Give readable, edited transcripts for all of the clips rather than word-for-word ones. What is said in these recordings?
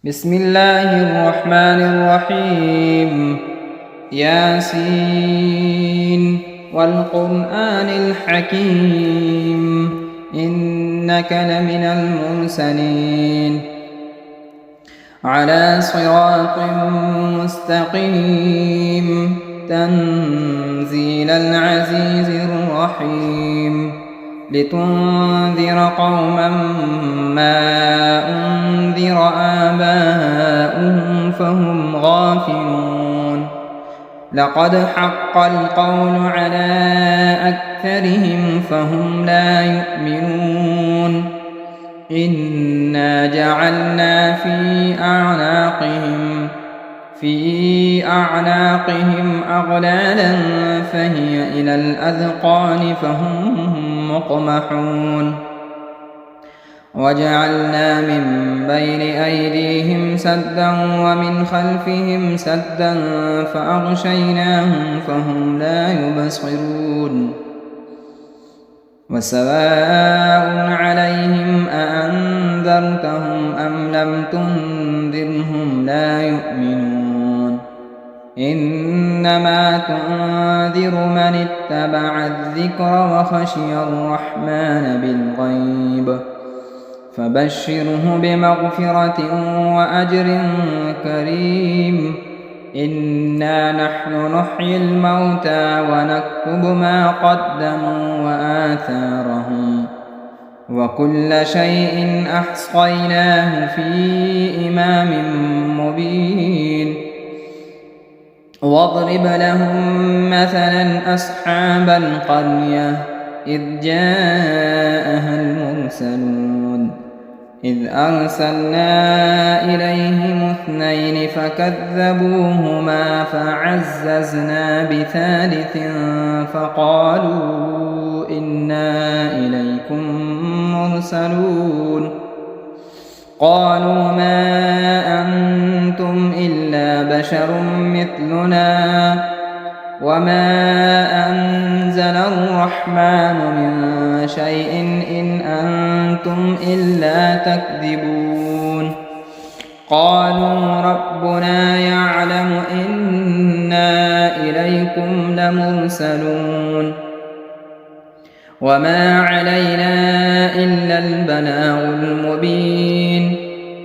بسم الله الرحمن الرحيم. ياسين والقرآن الحكيم إنك لمن المرسلين على صراط مستقيم تنزيل العزيز الرحيم لتنذر قوما ما أنذر آباؤهم فهم غافلون لقد حق القول على أكثرهم فهم لا يؤمنون إنا جعلنا في أعناقهم أغلالا فهي إلى الأذقان فهم مقمحون وجعلنا من بين أيديهم سدا ومن خلفهم سدا فأغشيناهم فهم لا يبصرون وسواء عليهم أأنذرتهم أم لم تنذرهم لا يؤمنون إنما تنذر من اتبع الذكر وخشي الرحمن بالغيب فبشره بمغفرة وأجر كريم إنا نحن نحيي الموتى ونكتب ما قدموا وآثارهم وكل شيء أحصيناه في إمام مبين واضرب لهم مثلا أصحاب القرية إذ جاءها المرسلون إذ أرسلنا إليهم 2 فكذبوهما فعززنا بثالث فقالوا إنا إليكم مرسلون قالوا ما أنتم إلا بشر مثلنا وما أنزل الرحمن من شيء إن أنتم إلا تكذبون قالوا ربنا يعلم إنا إليكم لمرسلون وما علينا إلا البلاغ المبين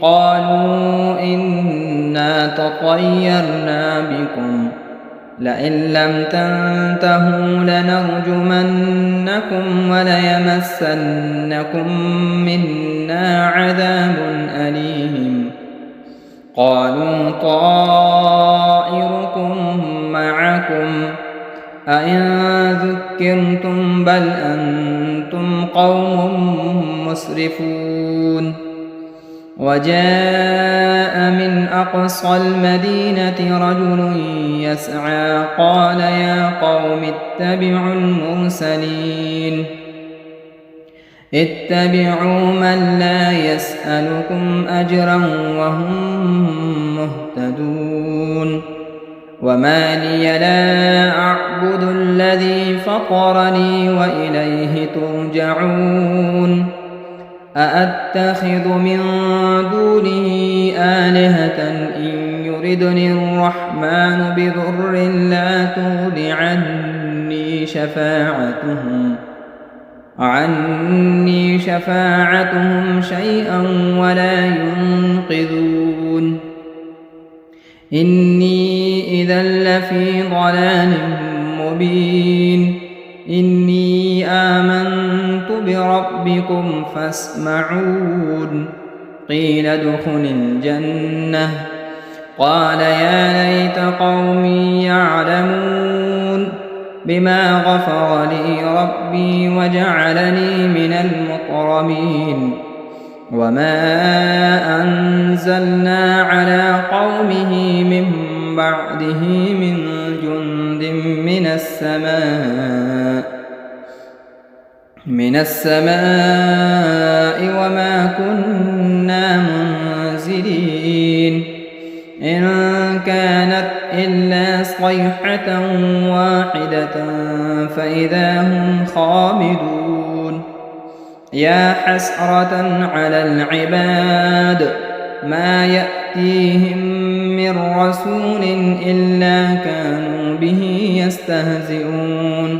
قالوا إنا تطيرنا بكم لئن لم تنتهوا لنرجمنكم وليمسنكم منا عذاب أليم قالوا طائركم معكم أئن ذكرتم بل أنتم قوم مسرفون وجاء من أقصى المدينة رجل يسعى قال يا قوم اتبعوا المرسلين اتبعوا من لا يسألكم أجرا وهم مهتدون وما لي لا أعبد الذي فطرني وإليه ترجعون أأتخذ من دونه آلهة إن يردني الرحمن بضر لا تغن عني شفاعتهم شيئا ولا ينقذون إني إذا لفي ضلال مبين إني آمنت بربكم فاسمعون قيل ادخل الجنة قال يا ليت قومي يعلمون بما غفر لي ربي وجعلني من المكرمين وما أنزلنا على قومه من بعده من جند من السماء وما كنا منزلين إن كانت إلا صيحة واحدة فإذا هم خامدون يا حسرة على العباد ما يأتون يأتيهم من رسول إلا كانوا به يستهزئون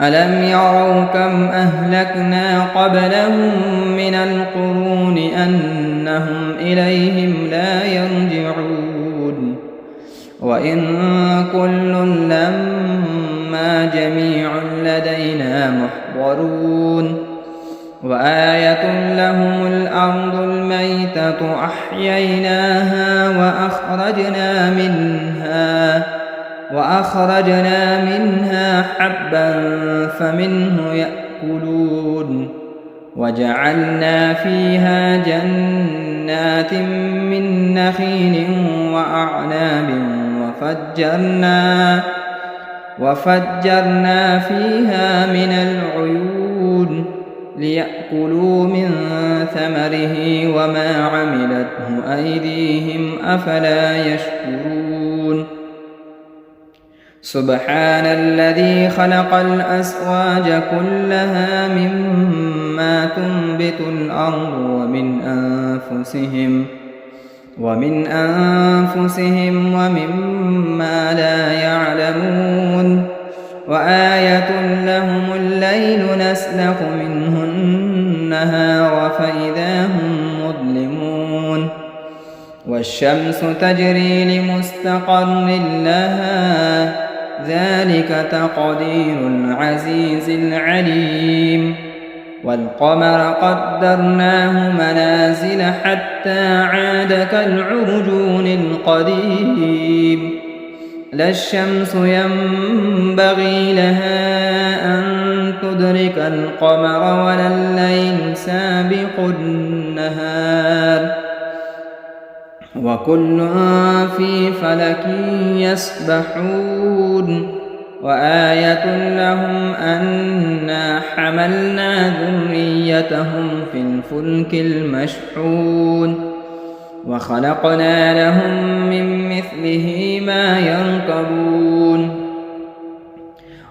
ألم يروا كم أهلكنا قبلهم من القرون أنهم إليهم لا يرجعون وإن كل لما جميع لدينا محضرون وآية لهم الأرض الميتة أحييناها وأخرجنا منها حبا فمنه يأكلون وجعلنا فيها جنات من نخيل وأعناب وفجرنا فيها من العيون ليأكلوا من ثمره وما عملته أيديهم أفلا يشكرون سبحان الذي خلق الأزواج كلها مما تنبت الأرض ومن أنفسهم ومما لا يعلمون وآية لهم الليل نسلخ منه النهار فإذا هم مظلمون والشمس تجري لمستقر لها ذلك تقدير العزيز العليم والقمر قدرناه منازل حتى عاد كالعرجون القديم لا الشمس ينبغي لها أن تدرك القمر ولا الليل سابق النهار وكل في فلك يسبحون وآية لهم أنا حملنا ذريتهم في الفلك المشحون وخلقنا لهم من مثله ما يركبون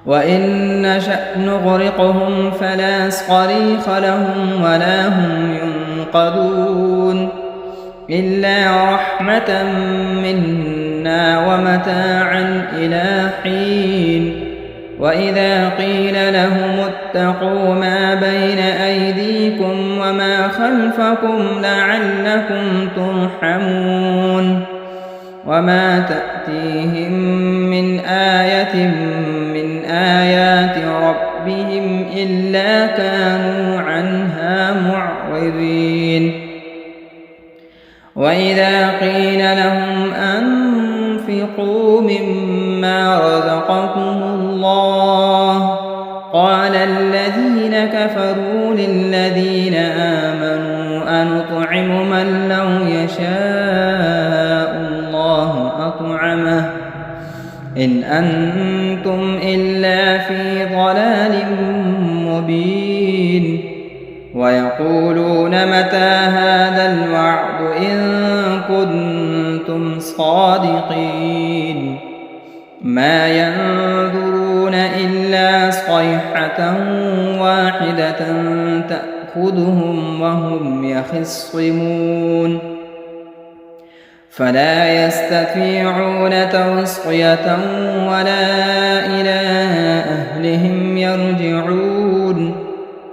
وإن نشأ نغرقهم فلا صريخ لهم ولا هم ينقذون إلا رحمة منا ومتاعا إلى حين وإذا قيل لهم اتقوا ما بين أيديكم وما خلفكم لعلكم ترحمون وما تأتيهم من آية من آيات ربهم إلا كانوا عنها معرضين وإذا قيل لهم أنفقوا مما رزقكم الله قال الذين كفروا للذين آمنوا أنطعم من لو يشاء الله أطعمه إن أنتم إلا في ضلال مبين ويقولون متى هذا الوعد إن كنتم صادقين ما ينظرون إلا صيحة واحدة تأخذهم وهم يخصمون فلا يستطيعون توصية ولا إلى أهلهم يرجعون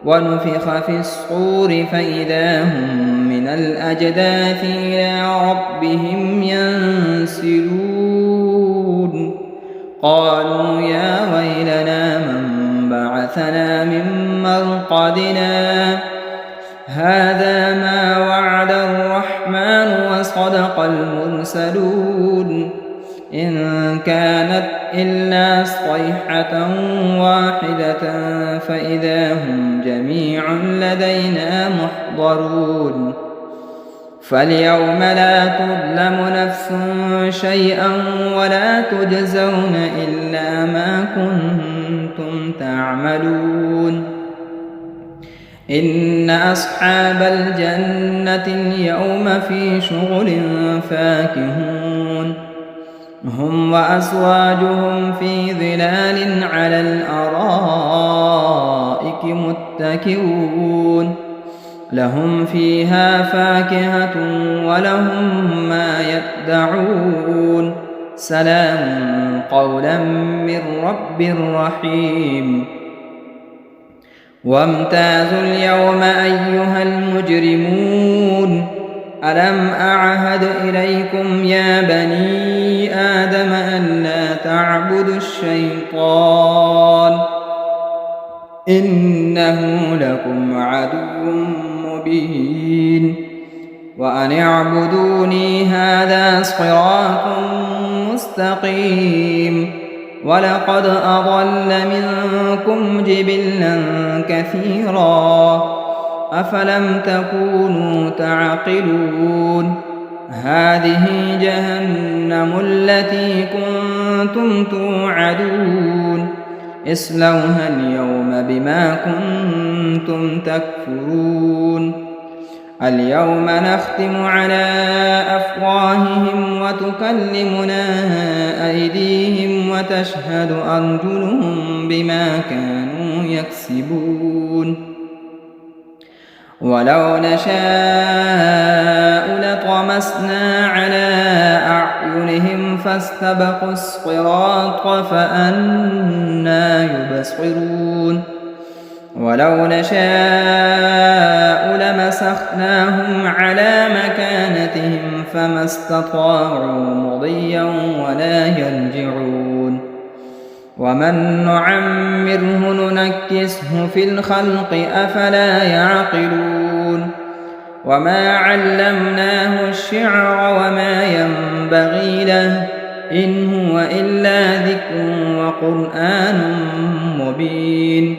ونفخ في الصور فإذا هم من الأجداث إلى ربهم ينسلون قالوا يا ويلنا من بعثنا من مرقدنا هذا ما وعد الرحمن وصدق المرسلون إن كانت إلا صيحة واحدة فإذا هم جميع لدينا محضرون فاليوم لا تظلم نفس شيئا ولا تجزون إلا ما كنتم تعملون إن أصحاب الجنة اليوم في شغل فاكهون هم وأزواجهم في ظلال على الأرائك متكئون لهم فيها فاكهة ولهم ما يدعون سلام قولا من رب رحيم وامتازوا اليوم أيها المجرمون ألم أعهد إليكم يا بني آدم ألا تعبدوا الشيطان إنه لكم عدو مبين وأن اعبدوني هذا صراط مستقيم ولقد أضل منكم جبلا كثيرا أفلم تكونوا تعقلون هذه جهنم التي كنتم توعدون اصلوها اليوم بما كنتم تكفرون اليوم نختم على أفواههم وتكلمنا أيديهم وتشهد أرجلهم بما كانوا يكسبون ولو نشاء لطمسنا على أعينهم فاستبقوا الصراط فأنى يبصرون ولو نشاء لمسخناهم على مكانتهم فما استطاعوا مضيا ولا يرجعون ومن نعمره ننكسه في الخلق أفلا يعقلون وما علمناه الشعر وما ينبغي له إن هو إلا ذكر وقرآن مبين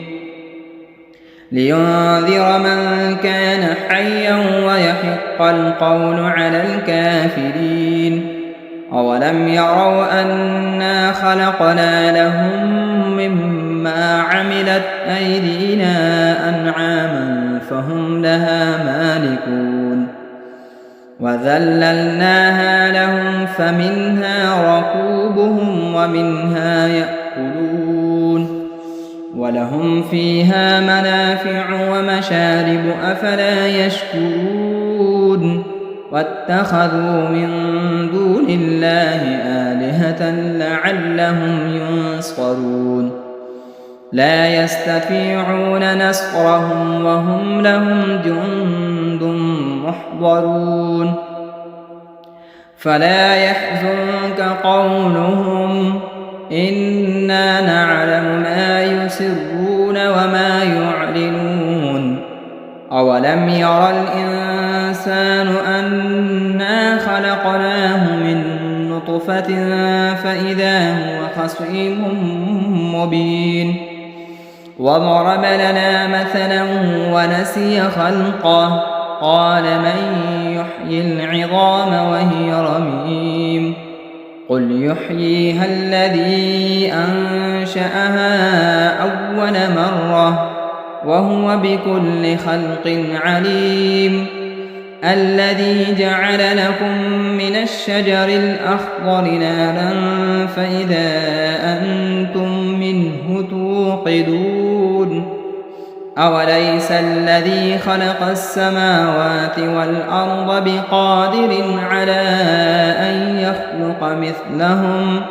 لينذر من كان حيا ويحق القول على الكافرين أولم يروا أنا خلقنا لهم مما عملت أيدينا أنعاما فهم لها مالكون وذللناها لهم فمنها ركوبهم ومنها يأكلون ولهم فيها منافع ومشارب أفلا يشكرون واتخذوا من دون الله آلهة لعلهم ينصرون لا يستطيعون نصرهم وهم لهم جند محضرون فلا يحزنك قولهم إنا نعلم ما يسرون وما يعلنون أولم ير الإنسان أنا خلقناه من نطفة فإذا هو خصيم مبين وضرب لنا مثلا ونسي خلقه قال من يحيي العظام وهي رميم قل يحييها الذي أنشأها أول مرة وهو بكل خلق عليم الذي جعل لكم من الشجر الأخضر نارا فإذا أنتم منه توقدون أوليس الذي خلق السماوات والأرض بقادر على أن يخلق مثلهم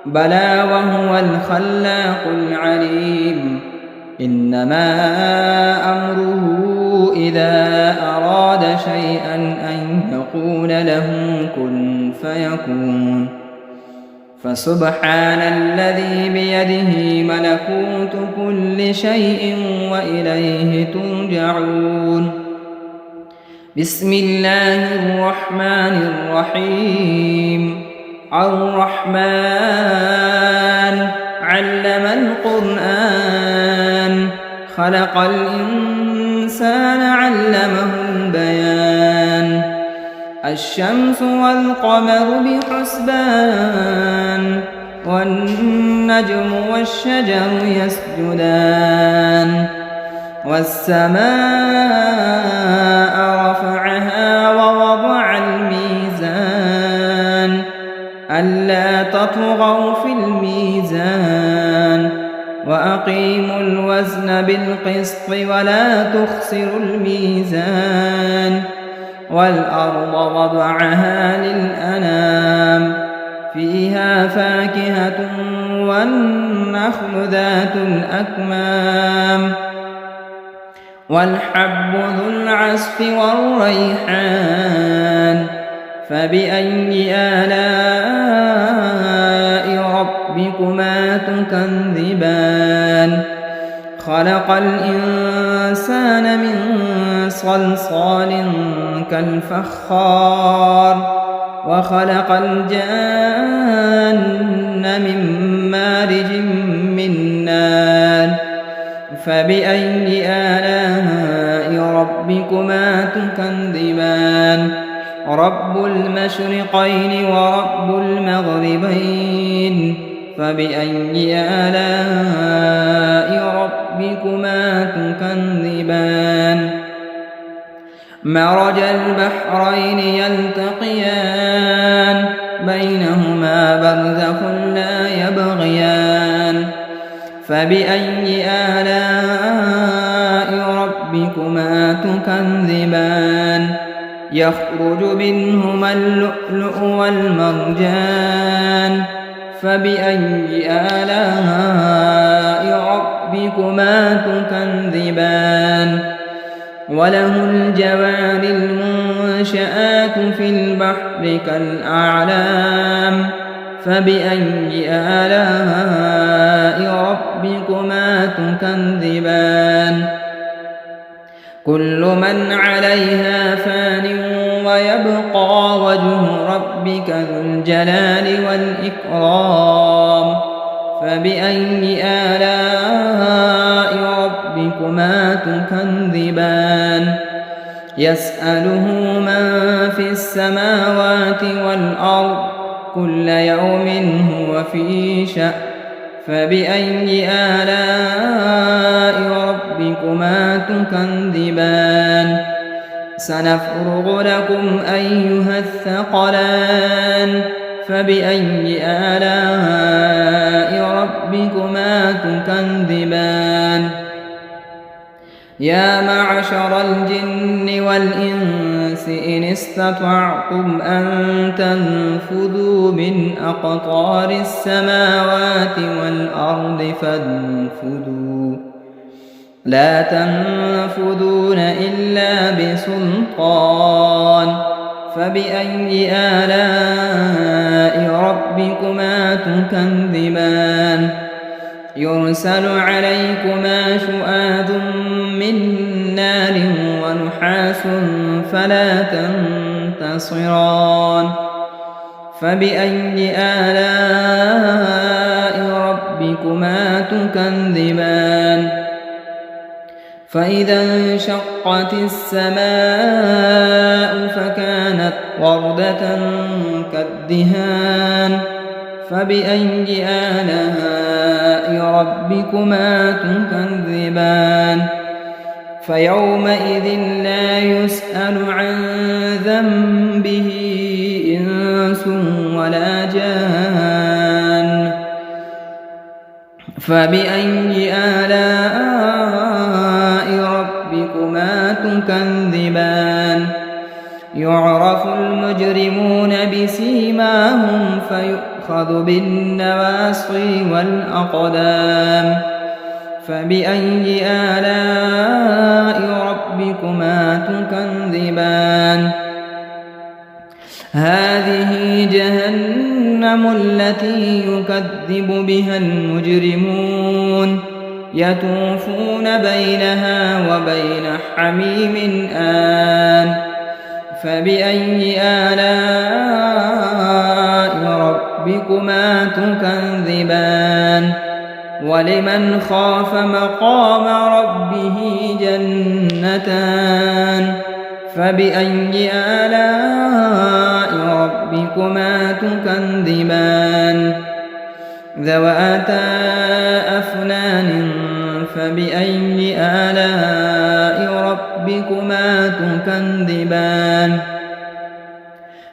بلى وهو الخلاق العليم إنما أمره إذا أراد شيئا أن يقول له كن فيكون فسبحان الذي بيده ملكوت كل شيء وإليه ترجعون بسم الله الرحمن الرحيم الرحمن علم القرآن خلق الإنسان علمه البيان الشمس والقمر بحسبان والنجم والشجر يسجدان والسماء رفعها ووضع الميزان ألا تطغوا في الميزان وأقيموا الوزن بالقسط ولا تخسروا الميزان والأرض وضعها للأنام فيها فاكهة والنخل ذات الأكمام والحب ذو العصف والريحان فبأي آلاء ربكما تكذبان خلق الإنسان من صلصال كالفخار وخلق الجان من مارج من نار فبأي آلاء ربكما تكذبان رب المشرقين ورب المغربين فبأي آلاء ربكما تكذبان مرج البحرين يلتقيان بينهما برزخ لا يبغيان فبأي آلاء ربكما تكذبان يخرج منهما اللؤلؤ والمرجان فبأي آلاء ربكما تكذبان وله الجوار المنشآت في البحر كالأعلام فبأي آلاء ربكما تكذبان كل من عليها فان ويبقى وجه ربك ذو الجلال والإكرام فبأي آلاء ربكما تكذبان يسأله من في السماوات والأرض كل يوم هو في شأن فبأي آلاء ربكما تكذبان سنفرغ لكم أيها الثقلان فبأي آلاء ربكما تكذبان يا معشر الجن والإنس إن استطعتم أن تنفذوا من أقطار السماوات والأرض فانفذوا لا تنفذون إلا بسلطان فبأي آلاء ربكما تكذبان يرسل عليكما شؤاد من نار ونحاس فلا تنتصران فبأي آلاء ربكما تكذبان فإذا انشقت السماء فكانت وردة كالدهان فبأي آلاء ربكما تكذبان فيومئذ لا يسأل عن ذنبه إنس ولا جان فبأي آلاء ربكما تكذبان يعرف المجرمون بسيماهم فيؤخذ بالنواصي والأقدام فبأي آلاء ربكما تكذبان هذه جهنم التي يكذب بها المجرمون يطوفون بينها وبين حميم آن فبأي آلاء ربكما تكذبان ولمن خاف مقام ربه جنتان فبأي آلاء ربكما تكذبان ذواتا أفنان فبأي آلاء ربكما تكذبان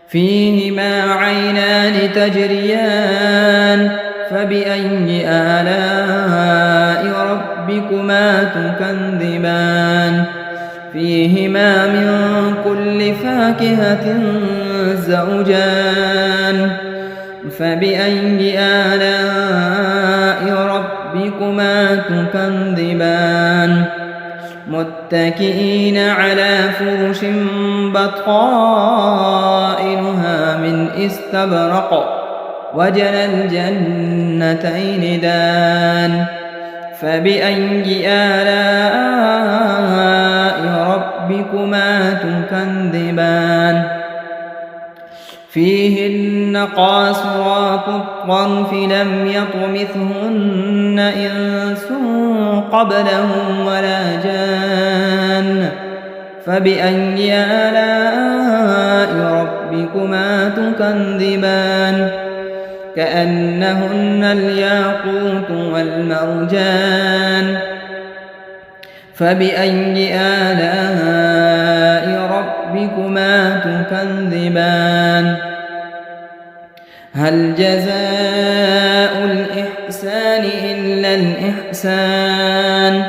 فيهما عينان تجريان فبأي آلاء ربكما تكذبان فيهما من كل فاكهة زوجان فبأي آلاء ربكما تكذبان متكئين على فرش بطائنها من استبرق وجنى الجنتين دان فبأي آلاء ربكما تكذبان فيهن قاصرات الطرف لم يطمثهن إنس قبلهم ولا جان فبأي آلاء ربكما تكذبان كأنهن الياقوت والمرجان فبأي آلاء ربكما تكذبان هل جزاء الإحسان إلا الإحسان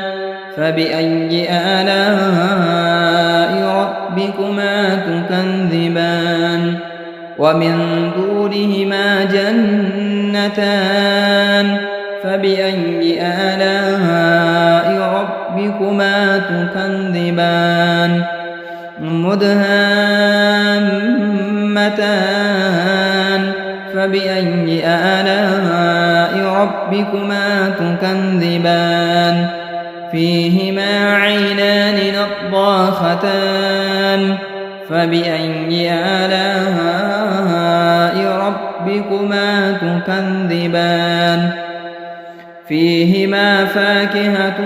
فبأي آلاء ربكما تكذبان ومن دونهما جنتان فبأي آلاء ربكما تكذبان مدهامتان فبأي آلاء ربكما تكذبان فيهما عينان نضاختان فبأي آلاء ربكما تكذبان فيهما فاكهة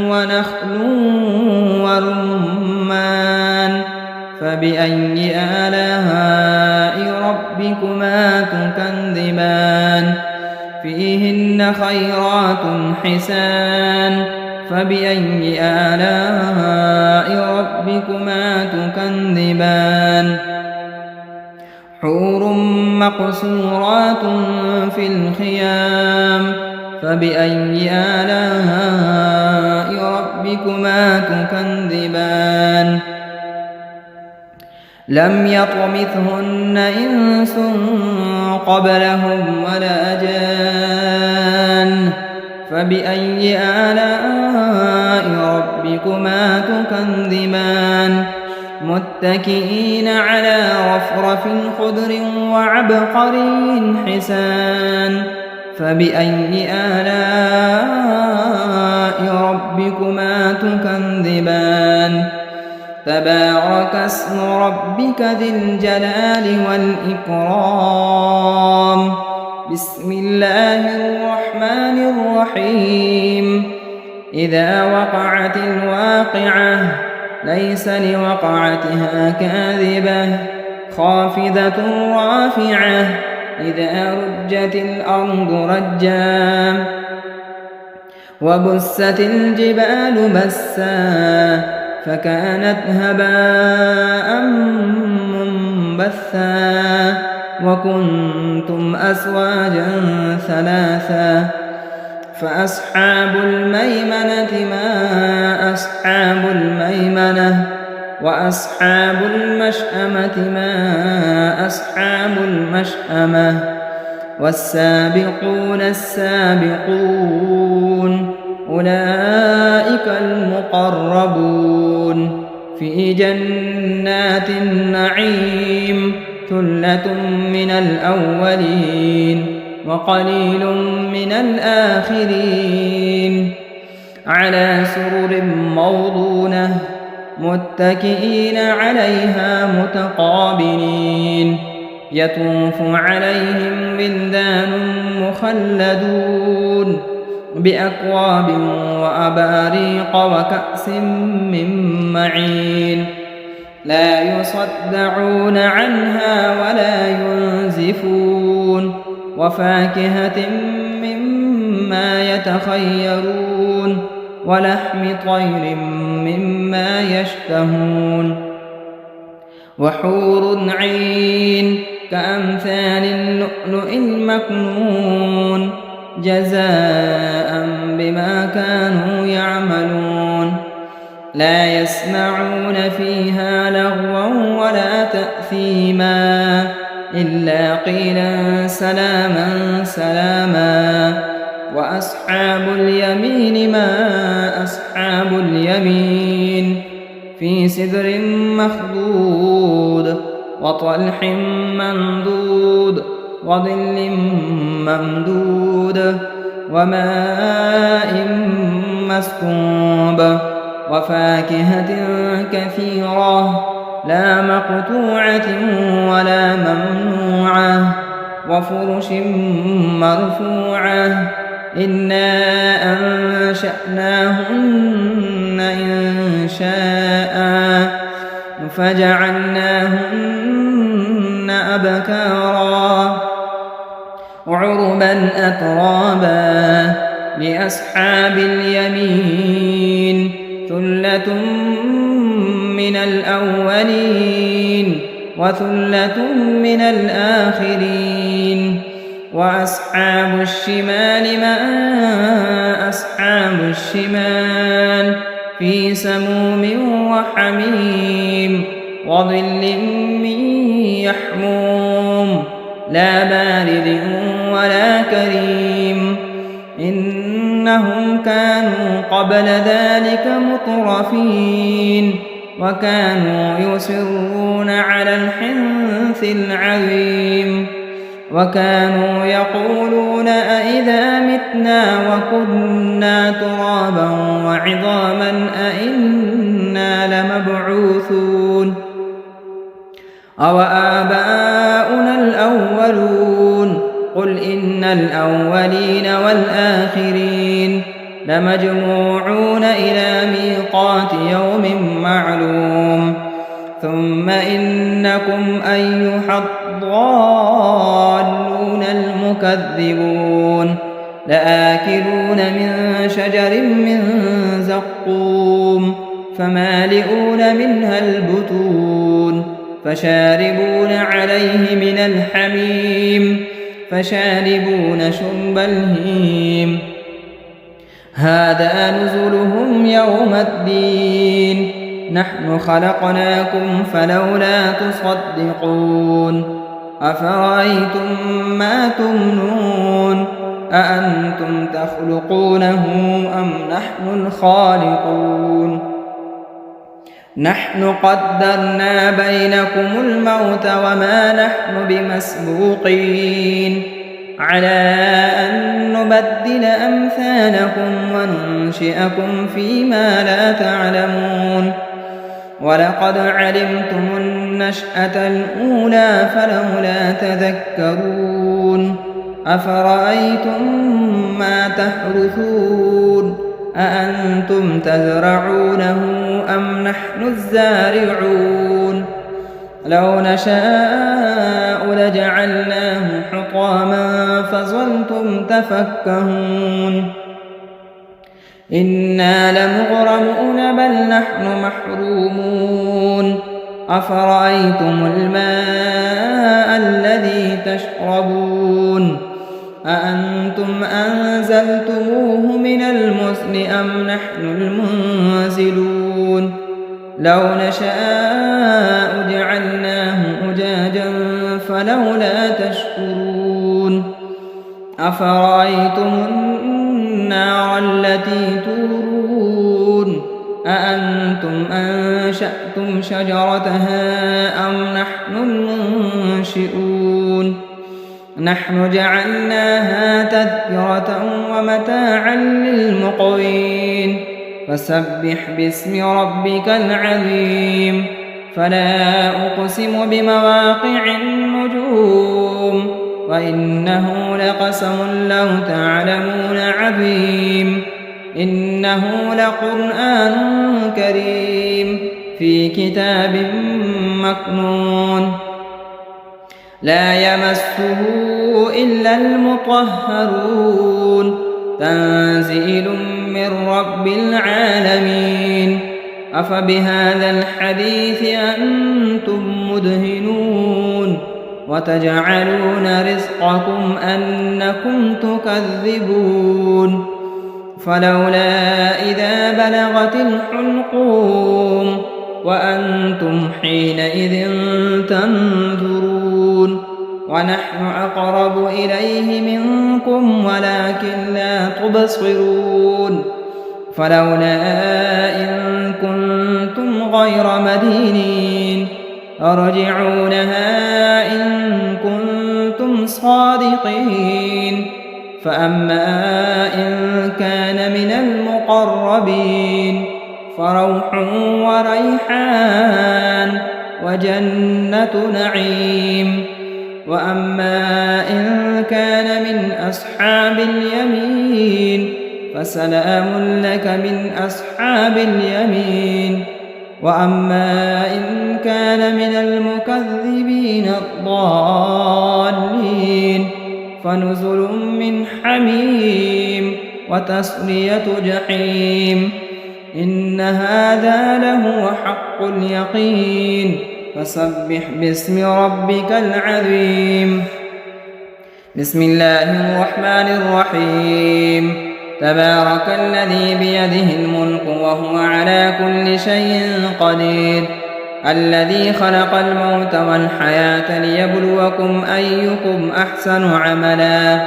ونخل ورمان فبأي آلاء ربكما تكذبان فيهن خيرات حسان فبأي آلاء ربكما تكذبان حور مقصورات في الخيام فبأي آلاء ربكما تكذبان لم يطمثهن إنس قبلهم ولا جان فبأي آلاء ربكما تكذبان متكئين على رفرف خضر وعبقري حسان فبأي آلاء ربكما تكذبان تبارك اسم ربك ذي الجلال والإكرام بسم الله الرحمن الرحيم إذا وقعت الواقعة ليس لوقعتها كاذبة خافضة رافعة إذا رجت الأرض رجا وبست الجبال بسا فكانت هباء منبثا وكنتم أزواجا ثلاثا فأصحاب الميمنة ما أصحاب الميمنة وأصحاب المشأمة ما أصحاب المشأمة والسابقون السابقون أولئك المقربون في جنات النعيم ثلة من الأولين وقليل من الآخرين على سرر موضونة متكئين عليها متقابلين يطوف عليهم ولدان مخلدون بأكواب وأباريق وكأس من معين لا يصدعون عنها ولا ينزفون وفاكهة مما يتخيرون ولحم طير مما يشتهون وحور عين كأمثال اللؤلؤ المكنون جزاء بما كانوا يعملون لا يسمعون فيها لغوا ولا تأثيما إلا قيلا سلاما سلاما وأصحاب اليمين ما أصحاب اليمين في سدر مخضود وطلح ممدود وظل ممدود وماء مسكوب وفاكهة كثيرة لا مقطوعة ولا ممنوعة وفرش مرفوعة إنا أنشأناهن إنشاء فجعلناهن أبكارا عربا أترابا لأصحاب اليمين ثلة من الأولين وثلة من الآخرين وأصحاب الشمال ما أصحاب الشمال في سموم وحميم وظل من يحموم لا بارد ولا كريم إنهم كانوا قبل ذلك مترفين وكانوا يصرون على الحنث العظيم وكانوا يقولون أئذا متنا وكنا ترابا وعظاما أئنا لمبعوثون أوآباؤنا الأولون قل إن الأولين والآخرين لمجموعون إلى ميقات يوم معلوم ثم إنكم أيها الضالون المكذبون لآكلون من شجر من زقوم فمالئون منها البطون فشاربون عليه من الحميم فشاربون شرب الهيم هذا نزلهم يوم الدين نحن خلقناكم فلولا تصدقون أفرأيتم ما تمنون أأنتم تخلقونه أم نحن الخالقون نحن قدرنا بينكم الموت وما نحن بمسبوقين على أن نبدل أمثالكم وننشئكم فيما لا تعلمون ولقد علمتم النشأة الأولى فلولا تذكرون أفرأيتم ما تحرثون أأنتم تزرعونه أم نحن الزارعون لو نشاء لجعلناه حطاما فظلتم تفكهون إنا لمغرمون بل نحن محرومون أفرأيتم الماء الذي تشربون أأنتم أنزلتموه من المزن أم نحن المنزلون لو نشاء جعلناه أجاجا فلولا تشكرون أفرأيتم النار التي تورون أأنتم أنشأتم شجرتها أم نحن المنشئون نحن جعلناها تذكرة ومتاعا للمقوين فسبح باسم ربك العظيم فلا أقسم بمواقع النجوم وإنه لقسم لو تعلمون عظيم إنه لقرآن كريم في كتاب مكنون لا يمسه إلا المطهرون تنزيل من رب العالمين أفبهذا الحديث أنتم مدهنون وتجعلون رزقكم أنكم تكذبون فلولا إذا بلغت الحلقوم وأنتم حينئذ تنظرون ونحن أقرب إليه منكم ولكن لا تبصرون فلولا إن كنتم غير مدينين ارجعونها إن كنتم صادقين فأما إن كان من المقربين فروح وريحان وجنة نعيم وأما إن كان من أصحاب اليمين فسلام لك من أصحاب اليمين وأما إن كان من المكذبين الضالين فنزل من حميم وتصلية جحيم إن هذا لهو حق اليقين فسبح باسم ربك العظيم بسم الله الرحمن الرحيم تبارك الذي بيده الملك وهو على كل شيء قدير الذي خلق الموت والحياة ليبلوكم أيكم أحسن عملا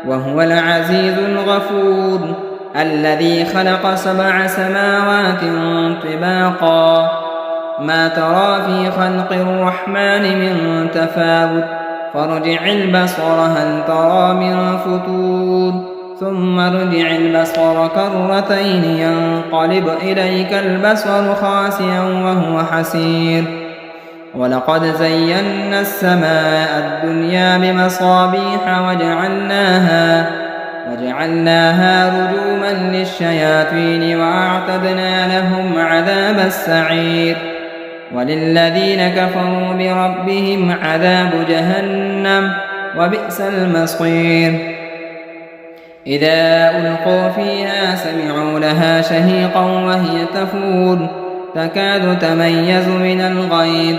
وهو العزيز الغفور الذي خلق 7 سماوات طباقا ما ترى في خلق الرحمن من تفاوت فارجع البصر هل ترى من فتور ثم ارجع البصر كرتين ينقلب إليك البصر خاسئا وهو حسير ولقد زينا السماء الدنيا بمصابيح وجعلناها رجوما للشياطين وأعتدنا لهم عذاب السعير وللذين كفروا بربهم عذاب جهنم وبئس المصير إذا ألقوا فيها سمعوا لها شهيقا وهي تفور تكاد تميز من الغيظ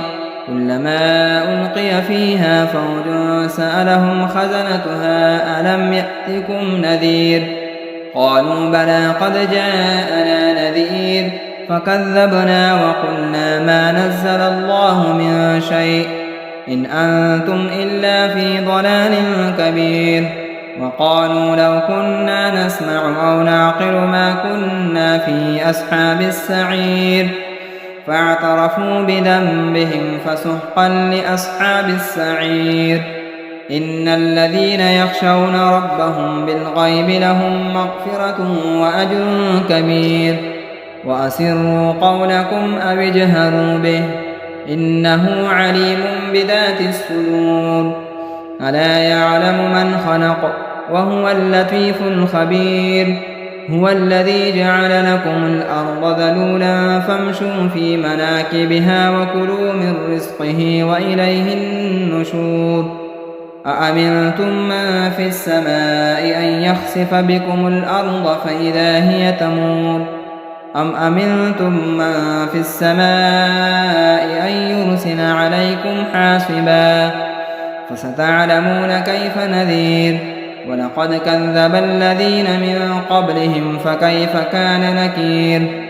كلما ألقي فيها فوج سألهم خزنتها ألم يأتكم نذير قالوا بلى قد جاءنا نذير فكذبنا وقلنا ما نزل الله من شيء إن أنتم إلا في ضلال كبير وقالوا لو كنا نسمع أو نعقل ما كنا في أصحاب السعير فاعترفوا بذنبهم فسحقا لأصحاب السعير إن الذين يخشون ربهم بالغيب لهم مغفرة وأجر كبير وأسروا قولكم أو اجهروا به إنه عليم بذات الصدور ألا يعلم من خلق وهو اللطيف الخبير هو الذي جعل لكم الأرض ذلولا فامشوا في مناكبها وكلوا من رزقه وإليه النشور أأمنتم من في السماء أن يخسف بكم الأرض فإذا هي تمور أم أمنتم من في السماء أن يرسل عليكم حاصبا فستعلمون كيف نذير ولقد كذب الذين من قبلهم فكيف كان نكير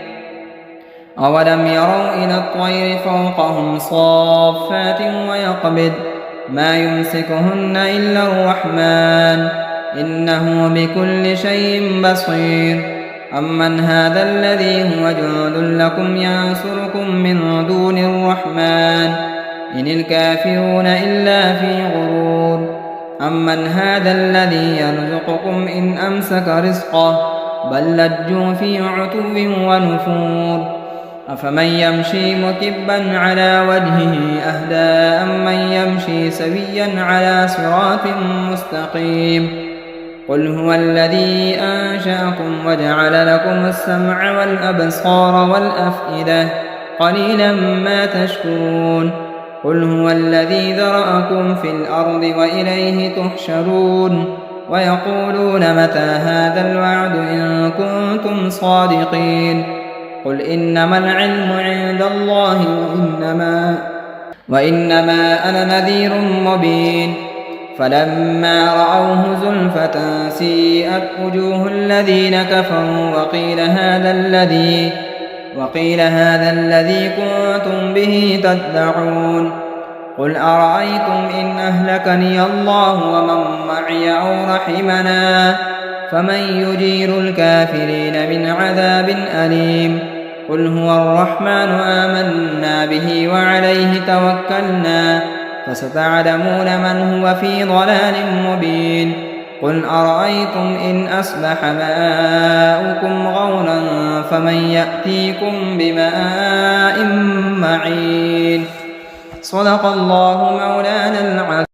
أولم يروا إلى الطير فوقهم صافات ويقبض ما يمسكهن إلا الرحمن إنه بكل شيء بصير أمن هذا الذي هو جند لكم ينصركم من دون الرحمن إن الكافرون إلا في غرور أمن هذا الذي يرزقكم إن أمسك رزقه بل لجوا في عتو ونفور أفمن يمشي مكبا على وجهه أهدى أم من يمشي سويا على صراط مستقيم قل هو الذي أنشأكم وجعل لكم السمع والأبصار والأفئدة قليلا ما تشكرون قل هو الذي ذرأكم في الأرض وإليه تحشرون ويقولون متى هذا الوعد إن كنتم صادقين قل إنما العلم عند الله وإنما أنا نذير مبين فلما رأوه زلفة سيئت وجوه الذين كفروا وقيل هذا الذي كنتم به تدعون قل أرأيتم إن أهلكني الله ومن معي أو رحمنا فمن يجير الكافرين من عذاب أليم قل هو الرحمن آمنا به وعليه توكلنا فستعلمون من هو في ضلال مبين قل أرأيتم إن أصبح ماؤكم غورا فمن يأتيكم بماء معين صدق الله مولانا العظيم.